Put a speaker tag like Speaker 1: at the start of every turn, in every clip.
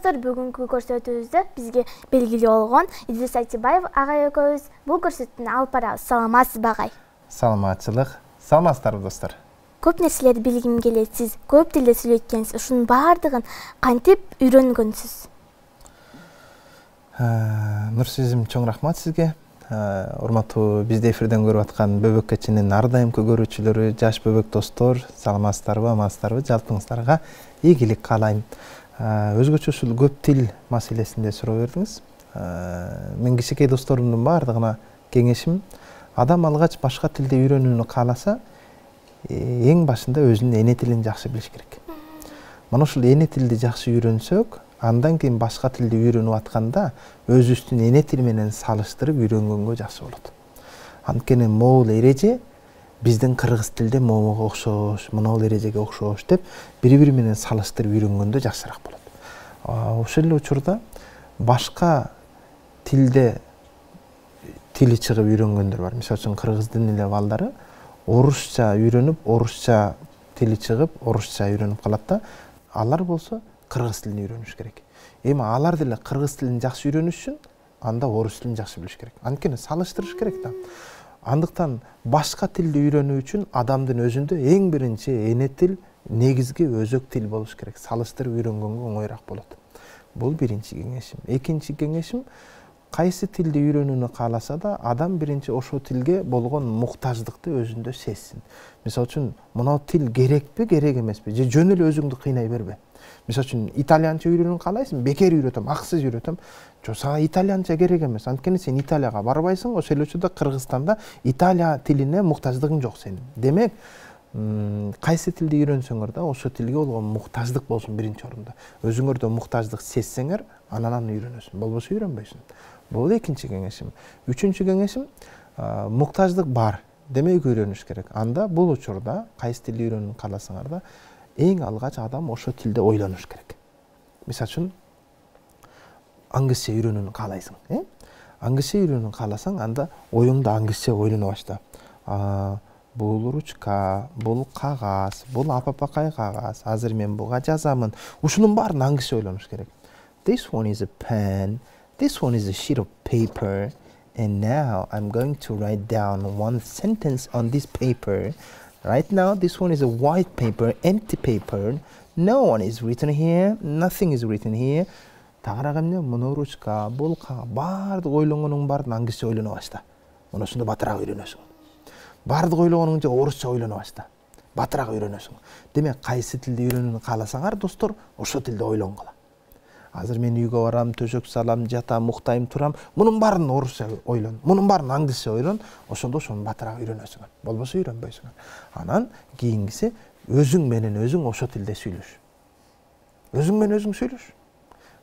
Speaker 1: Достор, бүгүнкү көрсөтүүбүздө бизге белгилүү болгон Идрис Айтибаев агай экөөбүз бул көрсөтүүнү алып барабыз. Саламатсызбы агай?
Speaker 2: Саламатчылык. Саламатсыздарбы достор?
Speaker 1: Көп нерселерди билгим келет. Сиз көп тилде сүйлөткөнсүз. Ушунун баардыгын кантип үйрөнгөнсүз?
Speaker 2: Нурсизим, чоң рахмат сизге. Урматтуу бизди эфирден көрүп аткан Бөбөк кечинин ар дайымкы көрүүчүлөрү, жаш бөбөк достор, саламатсыздарбы, амансыздарбы? Жалпыңыздарга ийгилик каалайм. Өзгөчө ушул көп тил маселесинде суроо бердиңиз. Мен кичинекей досторумдун баардыгына кеңешим, адам алгач башка тилде үйрөнүүнү кааласа, эң башында өзүнүн эне тилин жакшы билиш керек. Мына ушул эне тилди жакшы үйрөнсөк, андан кийин башка тилди үйрөнүп атканда өзүбүздүн эне тил менен салыштырып үйрөнгөнгө жакшы болот. Анткени могул эреже биздин кыргыз тилде могуга окшош, мына эрежеге окшош деп бири-бири менен салыштырып үйрөнгөндө жакшыраак болот. Ошол эле учурда башка тилде тили чыгып үйрөнгөндөр бар. Мисалы үчүн кыргыздын эле балдары орусча үйрөнүп, орусча тили чыгып, орусча үйрөнүп калат да, алар болсо кыргыз тилин үйрөнүш керек. Эми алар деле кыргыз тилин жакшы үйрөнүш үчүн анда орус тилин жакшы билиш керек. Анткени салыштырыш керек да. Андыктан башка тилди үйрөнүү үчүн адамдын өзүндө эң биринчи эне тил, негизги өзөк тил болуш керек. Салыштырып үйрөнгөнгө оңоюраак болот. Бул биринчи кеңешим. Экинчи кеңешим, кайсы тилди үйрөнүүнү кааласа да, адам биринчи ошол тилге болгон муктаждыкты өзүндө сезсин. Мисалы үчүн, мына тил керекпи, керек эмеспи? Же жөн эле өзүңдү кыйнай бербе. Мисалы үчүн, итальянча үйрөнүүнү каалайсың, бекер үйрөтөм, аксыз үйрөтөм. Жо, сага итальянча керек эмес. Анткени сен Италияга барбайсың, ошол эле учурда Кыргызстанда Италия тилине муктаждыгың жок сенин. Демек, кайсы тилди үйрөнсөңөр да, ошол тилге болгон муктаждык болсун биринчи орунда. Өзүңөрдө муктаждык сезсеңер, анан үйрөнөсүң. Болбосо үйрөнбөйсүң. Бул экинчи кеңешим. Үчүнчү кеңешим, муктаждык бар. Демек үйрөнүш керек. Анда бул учурда кайсы тилди үйрөнүүнү кааласаңар да, эң алгач адам ошол тилде ойлонуш керек. Мисалы үчүн, англисче үйрөнүүнү каалайсың, Англисче үйрөнүүнү кааласаң, анда оюңда англисче ойлоно башла. Бул ручка, бул кагаз, бул апапакай кагаз, азыр мен буга жазамын. Ушунун баарын англисче ойлонуш керек. This one is a pen, this one is a sheet of paper, and now I'm going to write down one sentence on this paper. Right now, this one is a white paper, empty paper. No one is written here, nothing is written here. Тагырагамне муну ручка, бул кагаз, баардык ойлонгонуң баарын англисче ойлоно башла. Мына ушунда батыраак үйрөнөсүң. Баардык ойлогонуң же орусча ойлоно башла. Батыраак үйрөнөсүң. Демек, кайсы тилди үйрөнүүнү кааласаңар, достор, ошол тилде ойлонгула. Азыр мен үйгө барам, төшөк салам, жатам, уктайм, турам. Мунун баарын орусча ойлон, мунун баарын англисче ойлон, ошондо ошону батыраак үйрөнөсүңөр. Болбосо үйрөнбөйсүңөр. Анан кийингиси өзүң менен өзүң ошол тилде сүйлөш. Өзүң менен өзүң сүйлөш.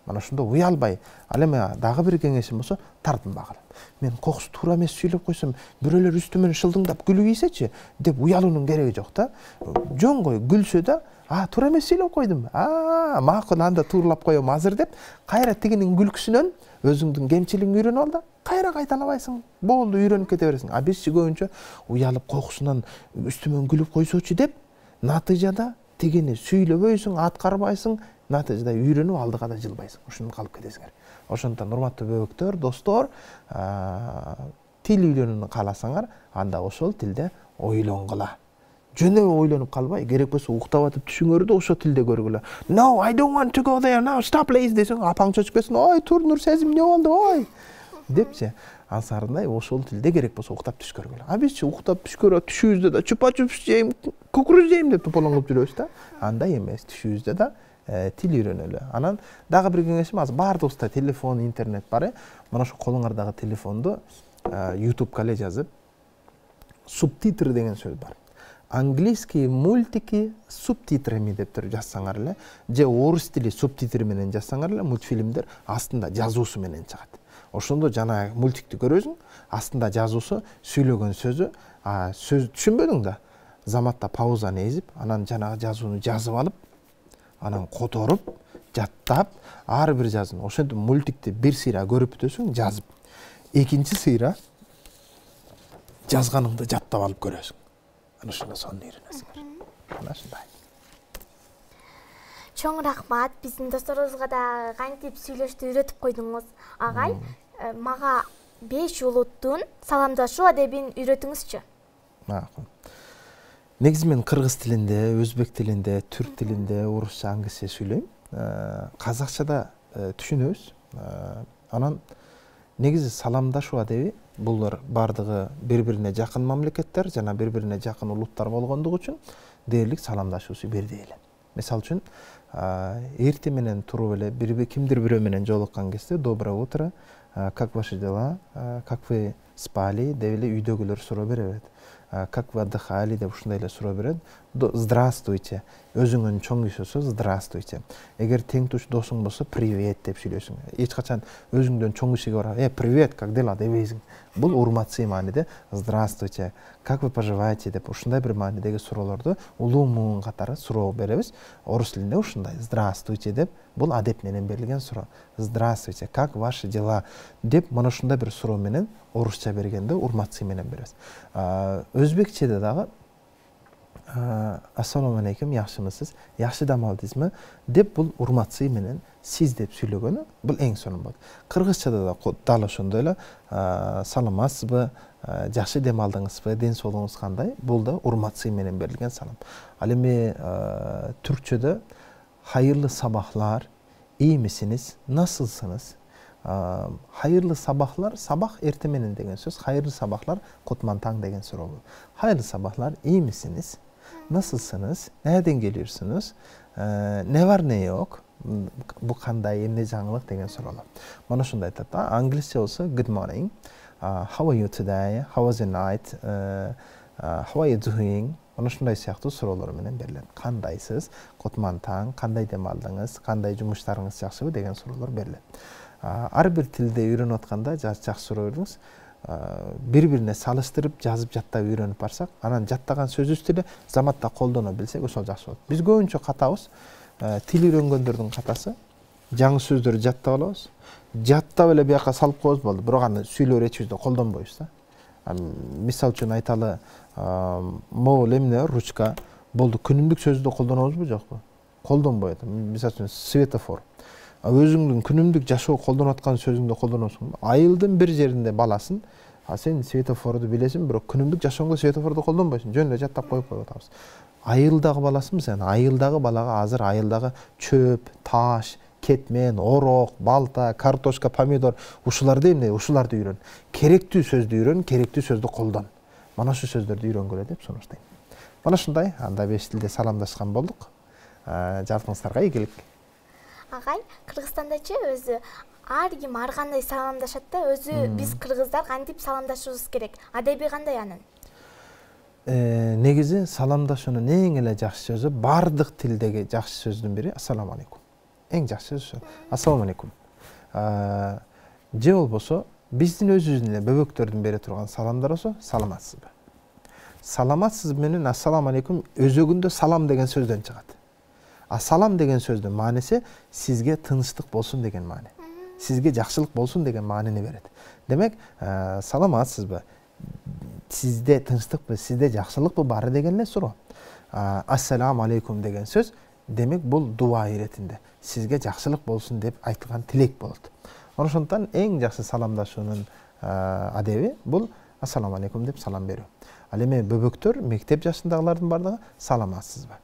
Speaker 2: Мана ошондо уялбай, ал эми дагы бир кеңешим болсо, тартынбагыла. Мен кокус туура эмес сүйлөп койсом, бирөөлөр үстүмөн шылдыңдап күлүп ийсечи деп уялуунун кереги жок да. Жөн гой, күлсө да, туура эмес сүйлөп койдум. Макул, анда тууралап коем азыр деп, кайра тигинин күлкүсүнөн өзүңдүн кемчилигиңди үйрөнүп ал да, кайра кайталабайсың. Болду, үйрөнүп кете бересиң. Бизчи көбүнчө уялып кокусунан үстүмөн күлүп койсочу деп, натыйжада тигини сүйлөбөйсүң, аткарбайсың, натыйжада үйрөнүп алдыга да жылбайсың. Ушуну калып кетесиңер. Ошондуктан урматтуу бөбөктөр, достор, тил үйрөнүүнү кааласаңар, анда ошол тилде ойлонгула. Жөн эле ойлонуп калбай, керек болсо уктап атып түшүңөрдү ошол тилде көргүлө. No, I don't want to go there now. Stop please десең, апаң чочуп кетсин. Ой, тур, Нурсезим, эмне болду, ой? Депчи, ансарындай ошол тилде керек болсо уктап түш көргүлө. Бизчи уктап түш көрөт, түшүбүздө да чупа-чупс жейм, кукуруз жейм деп тополоңуп жүрөбүз да. Андай эмес, түшүбүздө да тил үйрөнөлү. Анан дагы бир кеңешим, азыр баардыгыбызда телефон, интернет бар. Мына ошо колуңардагы телефонду YouTube'га эле жазып, субтитр деген сөз бар. Английские мультики субтитрами деп туруп жазсаңар эле, же орус тили субтитри менен жазсаңар эле, мультфильмдер астында жазуусу менен чыгат. Ошондо жана мультикти көрөсүң, астында жазуусу, сүйлөгөн сөзү, сөз түшүнбөдүң да, заматта паузаны эзип, анан жанагы жазууну жазып алып, анан которуп, жаттап, ар бир жазын. Ошентип мультикти бир сыйра көрүп бүтөсүң, жазып. Экинчи сыйра жазганыңды жаттап алып көрөсүң. Ошондо сонун үйрөнөсүңөр. Ana ушундай.
Speaker 1: чоң рахмат. Биздин досторубузга да кантип сүйлөштү үйрөтүп койдуңуз. Агай, мага 5 улуттун саламдашуу адебин үйрөтүңүзчү.
Speaker 2: Макул. Негизи мен кыргыз тилинде, өзбек тилинде, түрк тилинде, орусча, англисче сүйлөйм. Казакчада түшүнөбүз. Анан негизи саламдашуу адеби булар бардыгы бири-бирине жакын мамлекеттер жана бири-бирине жакын улуттар болгондугу үчүн дээрлик саламдашуусу бирдей эле. Мисалы үчүн, эрте менен туруп эле кимдир бирөө менен жолуккан кезде доброе утро, как ваши дела, как вы спали деп эле үйдөгүлөр суроо бере берет. Как вы отдыхали деп ушундай эле суроо берет. Здравствуйте. Өзүңүн чоң кишиси здравствуйте. Эгер тең туш досуң болсо привет деп сүйлөйсүң. Эч качан өзүңдөн чоң кишиге барып, привет, как дела дебейсиң. Бул урматсый мааниде здравствуйте, как вы поживаете деп ушундай бир маанидеги суроолорду улуу муун катары суроо беребиз. Орус тилинде ушундай здравствуйте деп бул адеп менен берилген суроо. Здравствуйте, как ваши дела деп мына ушундай бир суроо менен орусча бергенде урматсый менен беребиз. Өзбекчеде дагы ассаламу алейкум, жакшымысыз, жакшы дам алдыңызбы деп бул урматсый менен сиз деп сүйлөгөнү бул эң сонун болот. Кыргызчада да дал ошондой эле саламатсызбы, жакшы дем алдыңызбы, ден соолугуңуз кандай? Бул да урматсый менен берилген салам. Ал эми түркчөдө хайырлы сабахлар, iyi misiniz, nasılsınız? Hayırlı sabahlar, sabah erте менен деген söz. Hayırlı sabahlar, kutman taң деген суроо. Hayırlı sabahlar, iyi misiniz? Nasılsınız? Nereden geliyorsunuz? Ne var ne yok? Bu kандай, эмне жаңылык деген суроолор. Мана ушундай айтат да. Англисче болсо good morning. How are you today? How was your night? How are you doing? Мана ушундай сыяктуу суроолор менен берилет. Кандайсыз? Кутман таң, кандай дем алдыңыз? Кандай жумуштарыңыз жакшыбы деген суроолор берилет. Ар бир тилде үйрөнүп атканда жакшы суроо бердиңиз. Бири-бирине салыштырып, жазып жаттап үйрөнүп барсак, анан жаттаган сөзүбүздү эле заматта колдоно билсек, ошол жакшы болот. Биз көбүнчө катабыз. Тил үйрөнгөндөрдүн катасы жаңы сөздөрдү жаттап алабыз. Жаттап эле бияка салып коебуз болду. Бирок аны сүйлөө речибизде колдонбойбуз да. Мисал үчүн айталы, могул эмне ручка болду. Күнүмдүк сөздү колдонобузбу, жокпу? Колдонбойт. Мисал үчүн светофор. Өзүңдүн күнүмдүк жашоо колдонуп аткан сөзүңдү колдоносуң. Айылдын бир жеринде баласын, сен светофорду билесиң, бирок күнүмдүк жашооңдо светофорду колдонбойсуң. Жөн эле жаттап коюп атабыз. Айылдагы баласың сен, айылдагы балага азыр айылдагы чөп, таш, кетмен, орок, балта, картошка, помидор, ушуларды эмне? Ушуларды үйрөн. Керектүү сөздү үйрөн, керектүү сөздү колдон. Мана шу сөздөрдү үйрөнгүлө деп сунуштайм. Мана ушундай, анда 5 тилде саламдашкан болдук. Жалпыңыздарга ийгилик.
Speaker 1: Агай, Кыргызстандачы өзү ар ким ар кандай саламдашат да, өзү биз кыргыздар кантип саламдашыбыз керек? Адеби кандай анын?
Speaker 2: Негизи саламдашуунун эң эле жакшы сөзү, бардык тилдеги жакшы сөздүн бири ассаламу алейкум. Эң жакшы сөз. Ассаламу алейкум. Же болбосо биздин өзүбүздүн эле бөбөктөрдүн бере турган саламдар болсо, саламатсызбы. Саламатсыз менен ассаламу алейкум өзөгүндө салам деген сөздөн чыгат. Салам деген сөздүн мааниси сизге тынчтык болсун деген маани. Сизге жакшылык болсун деген маанини берет. Демек, саламатсызбы? Сизде тынчтыкпы, сизде жакшылыкпы бары деген эле суроо. Ассаламу алейкум деген сөз, демек бул дуа иретинде. Сизге жакшылык болсун деп айтылган тилек болот. Ошондуктан эң жакшы саламдашуунун адеби бул ассаламу алейкум деп салам берүү. Ал эми бөбөктөр, мектеп жашындагылардын бардыгы саламатсызбы?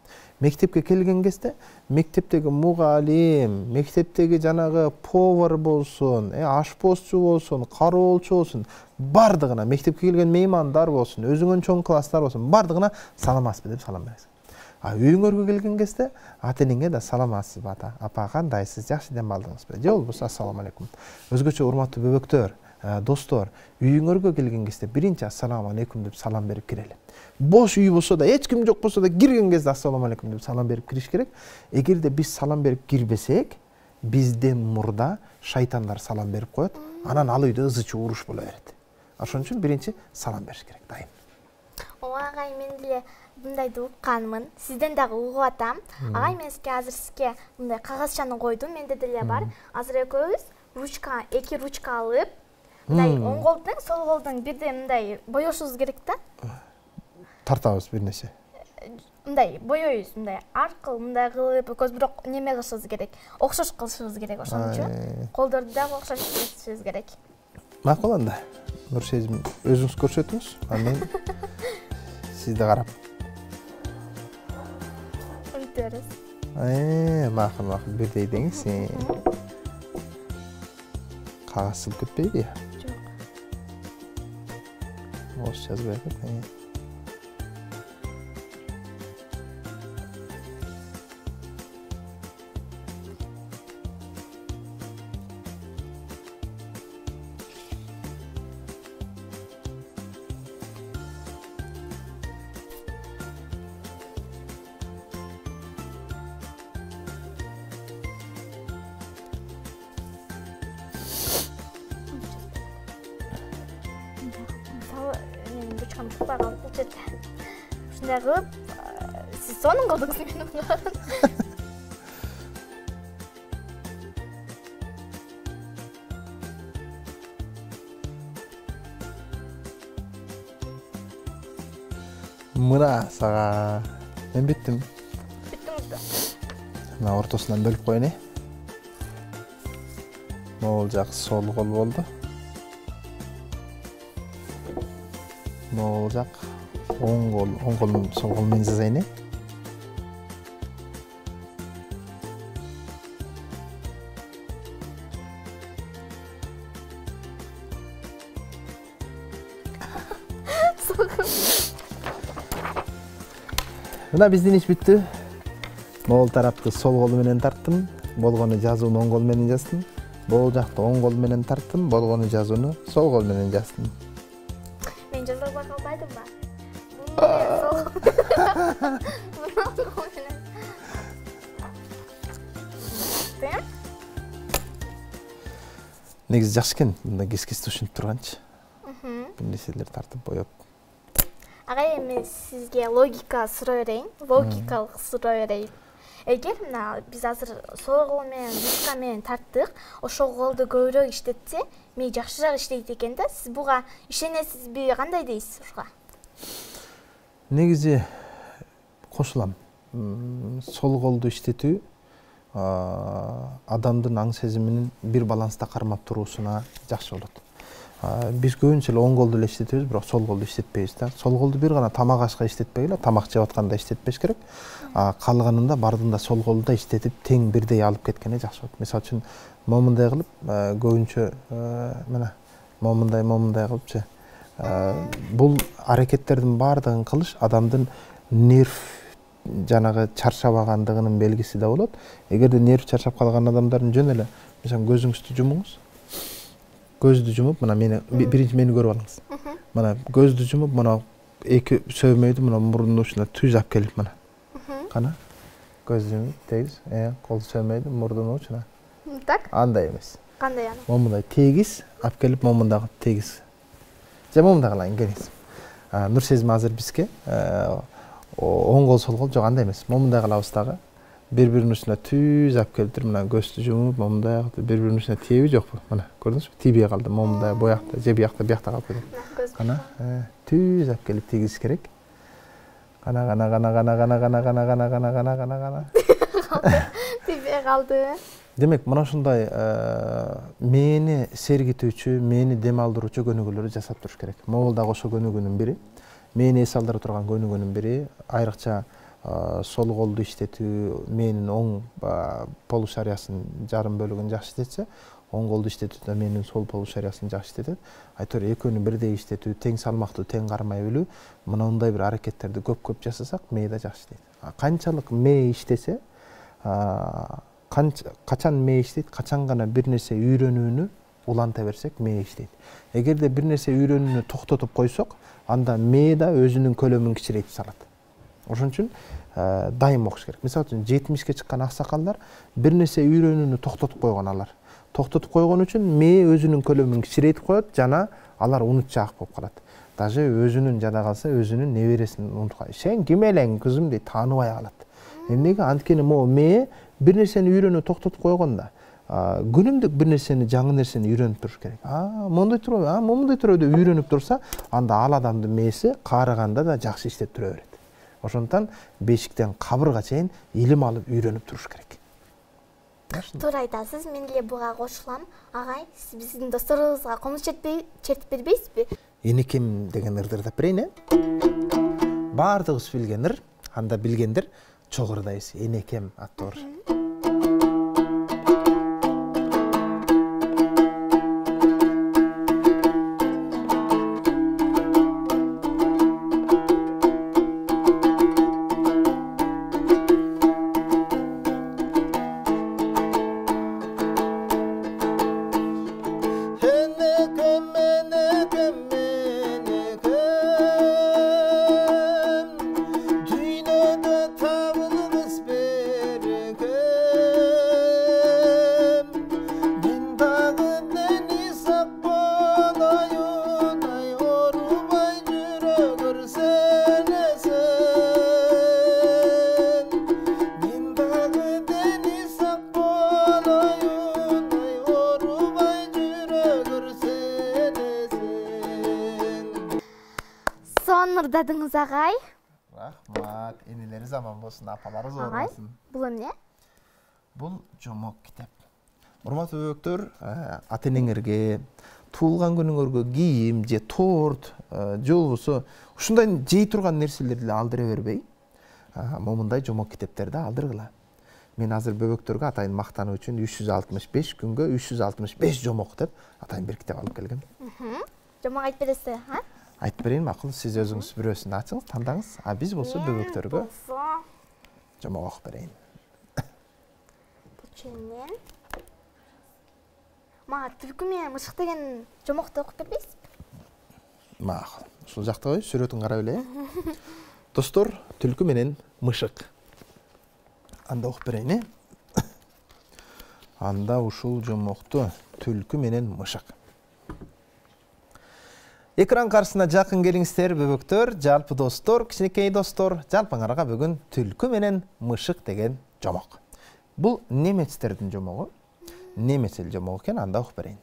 Speaker 2: Мектепке келген кезде, мектептеги мугалим, мектептеги жанагы повар болсун, ашпозчу болсун, кароолчу болсун, бардыгына, мектепке келген меймандар болсун, өзүңөн чоң класстар болсун, бардыгына саламатсызбы деп салам бересиң. Үйүңөргө келген кезде, ата-энеңе да саламатсызбы ата, апа кандайсыз, жакшы дем алдыңызбы? Же болбосо ассаламу алейкум. Өзгөчө урматтуу бөбөктөр, достор, үйүңөргө келген кезде биринчи ассаламу алейкум деп салам берип кирели. Бош үй болсо да, эч ким жок болсо да кирген кезде ассаламу алейкум деп салам берип кириш керек. Эгерде биз салам берип кирбесек, бизден мурда шайтандар салам берип коет, анан ал үйдө ызы-чуу уруш боло берет. Ошон үчүн биринчи салам бериш керек, дайым.
Speaker 1: Агай, мен деле мындайды укканмын. Сизден дагы угуп атам. Агай, мен азыр сизге мындай кагазчаны койдум, менде деле бар. Азыр экөөбүз ручка, эки ручка алып, мындай оң колдун, сол колдун бирден мындай боешубуз керек да.
Speaker 2: Тартабыз бир нерсе.
Speaker 1: мындай боёйбуз, мындай аркыл, мындай кылып экөөбүз бирок неме кылышыбыз керек. Окшош кылышыбыз керек ошон үчүн. Колдорду дагы окшош кылышыбыз керек.
Speaker 2: Макул анда. Нурсезим, өзүңүз көрсөтүңүз, мен сизди карап.
Speaker 1: Үмүттөрүбүз.
Speaker 2: Макул, бирдей деңиз. Кагаз сылып кетпейби?
Speaker 1: Жок.
Speaker 2: Ош жазбай кетпейби?
Speaker 1: Ручканы тукпай калып бул жерде. Ушундай кылып, сиз сонун кылдыңыз мени мына.
Speaker 2: Мына сага мен биттим.
Speaker 1: Бүттүңүздү.
Speaker 2: Мына ортосунан бөлүп коеюн. Могул жак сол кол болду. Могул жак оң колун сол кол менен жасайын. Мына биздин иш бүттү. Могул тарапты сол кол менен тарттым, болгону жазууну оң кол менен жаздым. Бул жакты оң кол менен тарттым, болгону жазууну сол кол менен жаздым.
Speaker 1: Мен жаза албай калбайдымбы? Муну оң кол менен.
Speaker 2: Негизи жакшы экен, мындай кес-кес түшүнүп турганчы. Бир нерселер тартып боеп.
Speaker 1: Агай, эми сизге логика суроо берейин, логикалык суроо берейин. Эгер мына биз азыр сол кол менен ручка менен тарттык, ошол колду көбүрөөк иштетсе, мээ жакшыраак иштейт экен да. Сиз буга ишенесизби, кандай дейсиз ушуга?
Speaker 2: Негизи кошулам. Сол колду иштетүү адамдын аң сезиминин бир баланста кармап туруусуна жакшы болот. Биз көбүнчө оң колду эле иштетебиз, бирок сол колду иштетпейбиз да. Сол колду бир гана тамак ашка иштетпегиле, тамак жеп атканда иштетпеш керек. Калганында бардында сол колду да иштетип, тең бирдей алып кеткене жакшы болот. Мисалы үчүн, момундай кылып, көбүнчө мына момундай кылыпчы. Бул аракеттердин баардыгын кылыш адамдын нерв жанагы чарчабагандыгынын белгиси да болот. Эгерде нерв чарчап калган адамдардын жөн эле, мисалы көзүңүздү жумуңуз. Көздү жумуп, мына биринчи мени көрүп алыңыз. Мына көздү жумуп, мына эки сөймөйдү, мына мурдунун учуна түз алып келип мына. Кана? Көздү жумуп, тегиз, кол сөймөйдү, мурдунун учуна.
Speaker 1: Так?
Speaker 2: Андай эмес.
Speaker 1: Кандай аны?
Speaker 2: Момундай тегиз алып келип, момундай тегиз. Же момундай кылайын, келиңиз. Нурсезим азыр бизге оң кол, сол кол жок, андай эмес. Момундай кылабыз дагы. Бири-биринин учуна түз алып келиптир, мына көздү жумуп, момундай бири-биринин учуна тийби жокпу? Мына, көрдүңүзбү? Тийбей калды, момундай боякта, же биякта калып кетет. Кана, түз алып келип тийгиз керек. Кана.
Speaker 1: Тийбей калды.
Speaker 2: Демек, мына ушундай мени сергитүүчү, мени дем алдыруучу көнүгүүлөрдү жасап туруш керек. Могул дагы ошо көнүгүүнүн бири. Мени эс алдыра турган көнүгүүнүн бири, айрыкча сол колду иштетүү, менин оң полушариясынын жарым бөлүгүн жакшы иштетсе, оң колду иштетүү да менин сол полушариясын жакшы иштетет. Айтор экөөнү бирдей иштетүү, тең салмактуу, тең кармай билүү, мындай бир аракеттерди көп жасасак, мээ да жакшы иштейт. Канчалык мээ иштесе, качан мээ иштейт, качан гана бир нерсе үйрөнүүнү уланта берсек, мээ иштейт. Эгерде бир нерсе үйрөнүүнү токтотуп койсок, анда мээ да өзүнүн көлөмүн кичирейтип салат. Ошон үчүн дайым окуш керек. Мисалы үчүн 70ке чыккан аксакалдар бир нерсе үйрөнүүнү токтотуп койгон алар. Токтотуп койгон үчүн мээ өзүнүн көлөмүн кичирейтип коет жана алар унутчаак болуп калат. Даже өзүнүн жада калса өзүнүн небересин унутуп калат. Сен ким элең кызым дейт, тааныбай калат. Эмнеге? Анткени могу мээ бир нерсени үйрөнүүнү токтотуп койгондо күнүмдүк бир нерсени, жаңы нерсени үйрөнүп туруш керек. Моундай турбайбы? Моундай турбайбы деп үйрөнүп турса, анда ал адамдын мээси каарыганда да жакшы иштеп тура берет. Ошондон бешиктен кабырга чейин илим алып үйрөнүп туруш керек.
Speaker 1: Туура айтасыз, мен деле буга кошулам. Агай, сиз биздин досторубузга комуз чертип бербейсизби?
Speaker 2: Энекем деген ырдырдап берейин, э? Баардыгыбыз билген ыр, анда билгендер чогурдайбыз. Энекем аттуу ыр.
Speaker 1: Ырдадыңыз, агай.
Speaker 2: Рахмат. Энелерибиз аман болсун, апаларыбыз
Speaker 1: болсун. Бул эмне?
Speaker 2: Бул жомок китеп. Урматтуу бөбөктөр, ата-энеңерге, туулган күнүңөргө кийим же торт, же болбосо ушундай жей турган нерселерди алдыра бербей, момундай жомок китептерди алдыргыла. Мен азыр бөбөктөргө атайын мактануу үчүн 365 күнгө 365 жомок деп атайын бир китеп алып келгем.
Speaker 1: Жомок айтып бересиз, а?
Speaker 2: Айтып берейин, макул, сиз өзүңүз бирөөсүн ачыңыз, тандаңыз. Биз болсо бөбөктөргө жомок окуп берейин.
Speaker 1: Бученен. Мага түлкү менен мышык деген жомокду окуп бербейсизби?
Speaker 2: Макул. Ушул жакта коюп, сүрөтүн карап эле. Достор, түлкү менен мышык. Анда окуп берейин, э? Анда ушул жомокту түлкү менен мышык. Экран каршысына жакын келиңиздер бөбөктөр, жалпы достор, кичинекей достор, жалпыңарга бүгүн түлкү менен мышык деген жомок. Бул немецтердин жомогу. Немец эл жомогу экен, анда окуп берейин.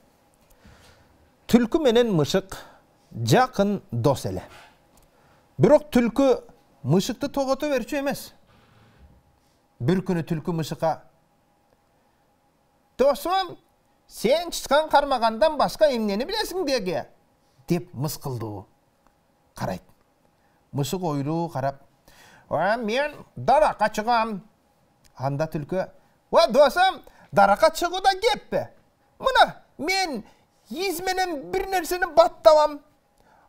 Speaker 2: Түлкү менен мышык жакын дос эле. Бирок түлкү мышыкты тогото берчү эмес. Бир күнү түлкү мышыкка: "Досум, сен чычкан кармагандан башка эмнени билесиң деги?" деп мыскылдуу карайт. Мышык ойлуу карап: "Мен даракка чыгам." Анда түлкү: досум, даракка чыгуу да кеппи. Мына, мен из менен бир нерсени баттабам.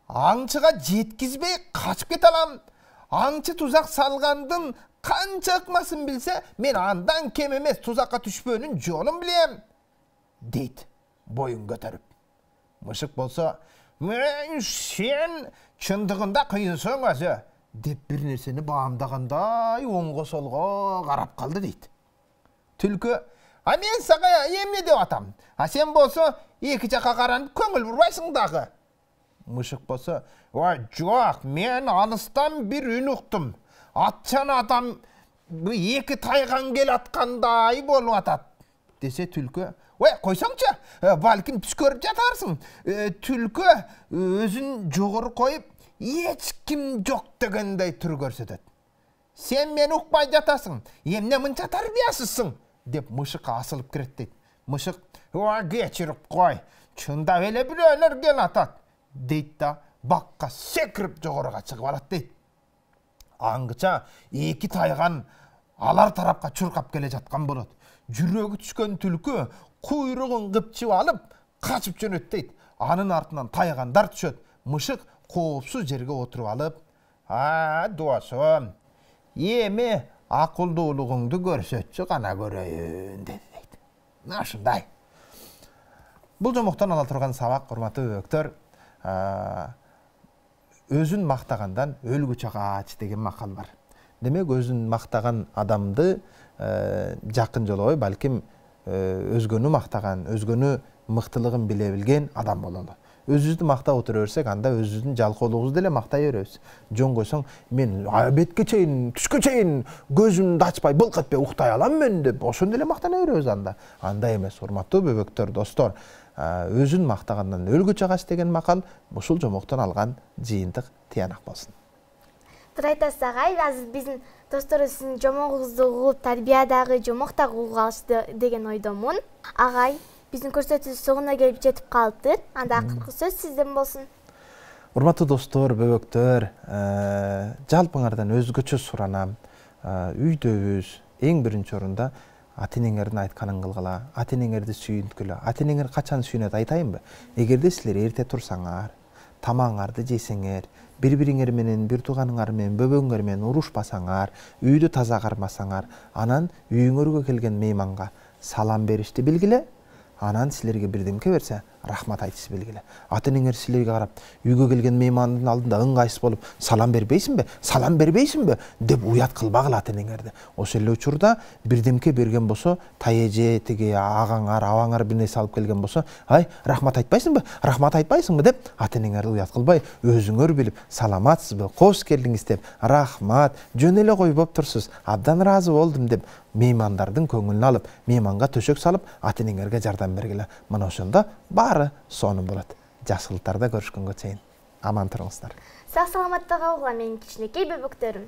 Speaker 2: Аңчыга жеткизбей качып кете алам. Аңчы тузак салгандын канча ыкмасын билсе, мен андан кем эмес тузакка түшпөөнүн жолун билем", дейт боюн көтөрүп. Мышык болсо: "Сен чындыгында кыйынсың өзү", деп бир нерсени баамдагандай оңго солго карап калды дейт. Түлкү: "Мен сага эмне деп атам? Сен болсо эки жакка каранып көңүл бурбайсың дагы." Мышык болсо: "Жок, мен алыстан бир үн уктум. Атчан адам эки тайган келаткандай болуп атат", десе түлкү: "Койсоңчу, балким түш көрүп жатарсың." Түлкү өзүн жогору коюп, эч ким жок дегендей түр көрсөтөт. "Сен мени укпай жатасың, эмне мынча тарбиясызсың?" деп мышыкка асылып кирет дейт. Мышык: "Кечирип кой, чындап эле бирөөлөр келатат", дейт да бакка секирип жогоруга чыгып алат дейт. Аңгыча эки тайган алар тарапка чуркап келе жаткан болот. Жүрөгү түшкөн түлкү куйругун кыпчып алып качып жөнөт дейт. Анын артынан тайгандар түшөт. Мышык коопсуз жерге отуруп алып: "Досум, эми акылдуулугуңду көрсөтчү гана көрөйүн", деди дейт. Ушундай. Бул жомоктон ала турган сабак, урматтуу бөбөктөр, өзүн мактагандан өлгү чагач деген макал бар. Демек, өзүн мактаган адамды жакын жолобой, балким өзгөнү мактаган, өзгөнү мыктылыгын биле билген адам бололу. Өзүбүздү мактап отура берсек, анда өзүбүздүн жалкоолугубузду деле мактай беребиз. Жөн койсоң, мен бетке чейин, түшкө чейин көзүмдү ачпай, былк этпей уктай алам мен деп, ошондо эле мактана беребиз анда. Андай эмес, урматтуу бөбөктөр, достор. Өзүн мактагандан өлгү чагач деген макал ушул жомоктон алган жыйынтык тыянак болсун.
Speaker 1: туура айтасыз агай. Азыр биздин достор сиздин жомогуңузду угуп, тарбиядагы, жомоктогу угуп алышты деген ойдомун. Агай, биздин көрсөтүүбүз соңуна келип жетип калыптыр. Анда акыркы сөз сизден болсун.
Speaker 2: Урматтуу достор, бөбөктөр, жалпыңардан өзгөчө суранам. Үйдөбүз, эң биринчи орунда ата-энеңердин айтканын кылгыла, ата-энеңерди сүйүнткүлө. Ата-энеңер качан сүйүнөт айтайынбы? Эгерде силер эрте турсаңар, тамагыңарды жесеңер, бири-бириңер менен, бир тууганыңар менен, бөбөгүңөр менен урушпасаңар, үйдү таза кармасаңар, анан үйүңөргө келген мейманга салам беришти билгиле. Анан силерге бирдемке берсе, рахмат айтышты билгиле. Ата-энеңер силерге карап, үйгө келген меймандын алдында ыңгайсыз болуп, салам бербейсиңби? Салам бербейсиңби? деп уят кылбагыла ата-энеңерди. Ошол эле учурда бирдемке берген болсо, тайеже, тиги агаңар, абаңар бир нерсе алып келген болсо, ай, рахмат айтпайсыңбы? Рахмат айтпайсыңбы деп ата-энеңерди уят кылбай, өзүңөр билип, саламатсызбы, кош келдиңиз деп, рахмат, жөн эле кой болуп турсуз, абдан ыраазы болдум деп, меймандардын көңүлүн алып, мейманга төшөк салып, ата-энеңерге жардам бергиле. Мына ошондо баары сонун болот. Жакшылыктарда көрүшкөнгө чейин аман туруңуздар.
Speaker 1: Сак саламатта калгыла менин кичинекей бөбөктөрүм.